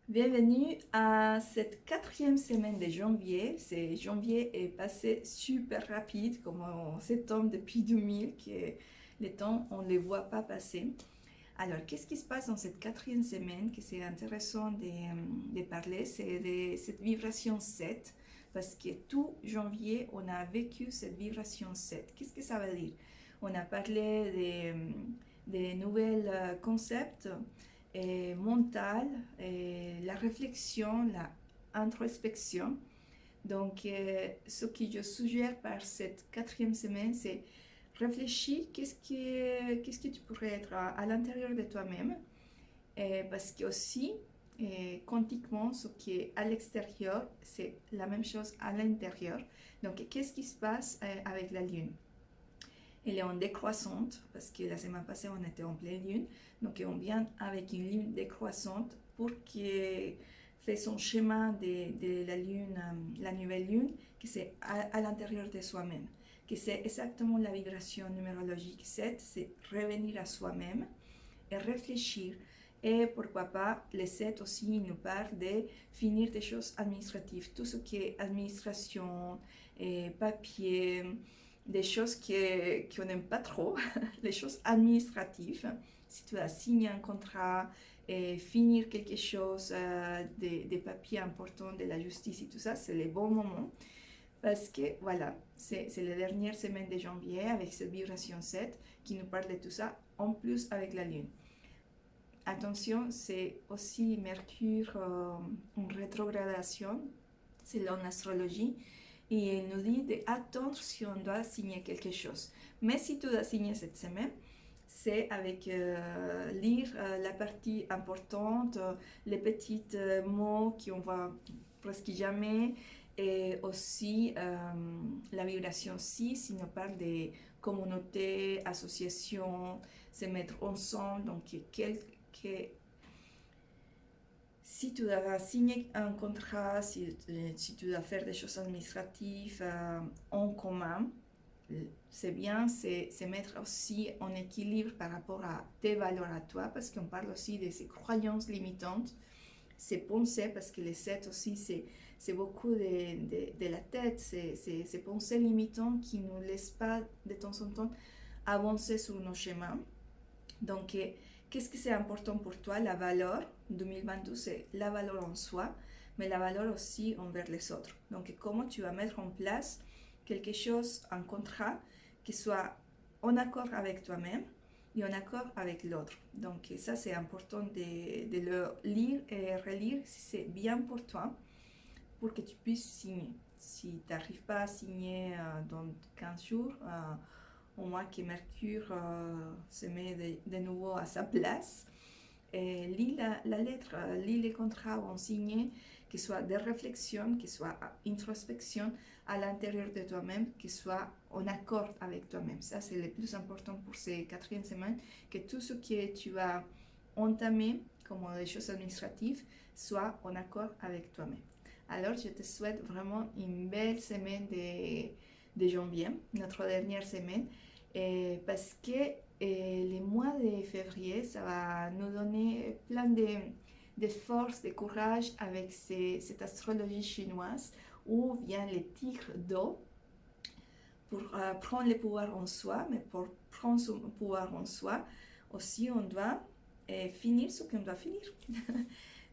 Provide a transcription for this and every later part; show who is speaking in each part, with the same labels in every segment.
Speaker 1: Bienvenue à cette quatrième semaine de janvier. Janvier est passé super rapide, comme en septembre depuis 2000, que les temps, on ne les voit pas passer. Alors, qu'est-ce qui se passe dans cette quatrième semaine que c'est intéressant de parler? C'est de cette vibration 7, parce que tout janvier, on a vécu cette vibration 7. Qu'est-ce que ça veut dire? On a parlé des nouvelles concepts mental, la réflexion, la introspection. Donc, ce que je suggère par cette quatrième semaine, c'est réfléchir qu'est-ce que tu pourrais être à l'intérieur de toi-même. Parce que aussi, quantiquement, ce qui est à l'extérieur, c'est la même chose à l'intérieur. Donc, qu'est-ce qui se passe avec la Lune? Elle est en décroissante, parce que la semaine passée, on était en pleine lune. Donc, on vient avec une lune décroissante pour qu'elle fait son schéma de la lune, la nouvelle lune, que c'est à l'intérieur de soi-même. Que c'est exactement la vibration numérologique 7, c'est revenir à soi-même et réfléchir. Et pourquoi pas, les 7 aussi nous parlent de finir des choses administratives. Tout ce qui est administration, papier, des choses qu'on n'aime pas trop, les choses administratives. Si tu as signé un contrat, finir quelque chose, des papiers importants de la justice et tout ça, c'est les bons moments. Parce que voilà, c'est la dernière semaine de janvier avec cette vibration 7 qui nous parle de tout ça, en plus avec la Lune. Attention, c'est aussi Mercure en rétrogradation, selon l'astrologie. Et il nous dit d'attendre si on doit signer quelque chose. Mais si tu dois signer cette semaine, c'est avec lire la partie importante, les petits mots qu'on voit presque jamais, et aussi la vibration 6, il nous parle des communautés, associations, se mettre ensemble, donc si tu dois signer un contrat, si tu dois faire des choses administratives en commun, c'est bien, c'est mettre aussi en équilibre par rapport à tes valeurs à toi, parce qu'on parle aussi de ces croyances limitantes, ces pensées, parce que les 7 aussi, c'est beaucoup de la tête, ces pensées limitantes qui ne nous laissent pas de temps en temps avancer sur nos chemins. Donc, qu'est-ce que c'est important pour toi? La valeur 2022, c'est la valeur en soi, mais la valeur aussi envers les autres. Donc, comment tu vas mettre en place quelque chose, un contrat qui soit en accord avec toi-même et en accord avec l'autre. Donc, ça, c'est important de le lire et relire si c'est bien pour toi, pour que tu puisses signer. Si tu n'arrives pas à signer dans 15 jours, au moins que Mercure se met de nouveau à sa place. Et lis la lettre, lis les contrats où on signe, que ce soit des réflexions, que ce soit introspection à l'intérieur de toi-même, que ce soit en accord avec toi-même. Ça, c'est le plus important pour ces quatrième semaines, que tout ce que tu as entamé comme des choses administratives soit en accord avec toi-même. Alors, je te souhaite vraiment une belle semaine de janvier, notre dernière semaine, parce que le mois de février, ça va nous donner plein de force, de courage avec cette astrologie chinoise où vient les tigres d'eau pour prendre le pouvoir en soi, mais pour prendre son pouvoir en soi, aussi on doit finir ce qu'on doit finir.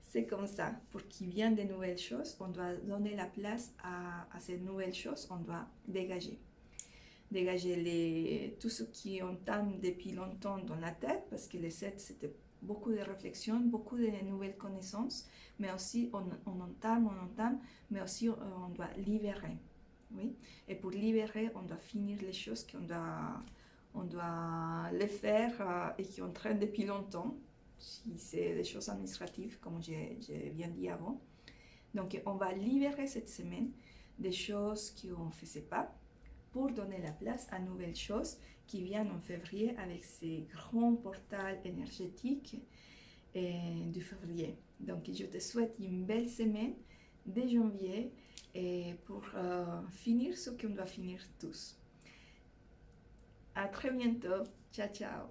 Speaker 1: C'est comme ça, pour qu'il vienne de nouvelles choses, on doit donner la place à ces nouvelles choses, on doit dégager tout ce qui entame depuis longtemps dans la tête, parce que les 7, c'était beaucoup de réflexion, beaucoup de nouvelles connaissances, mais aussi on entame, mais aussi on doit libérer. Oui? Et pour libérer, on doit finir les choses on doit les faire et qui entraînent depuis longtemps, si c'est des choses administratives, comme j'ai bien dit avant. Donc, on va libérer cette semaine des choses qu'on ne faisait pas, pour donner la place à nouvelles choses qui viennent en février avec ces grands portails énergétiques du février. Donc je te souhaite une belle semaine de janvier et pour finir ce qu'on doit finir tous. À très bientôt. Ciao, ciao.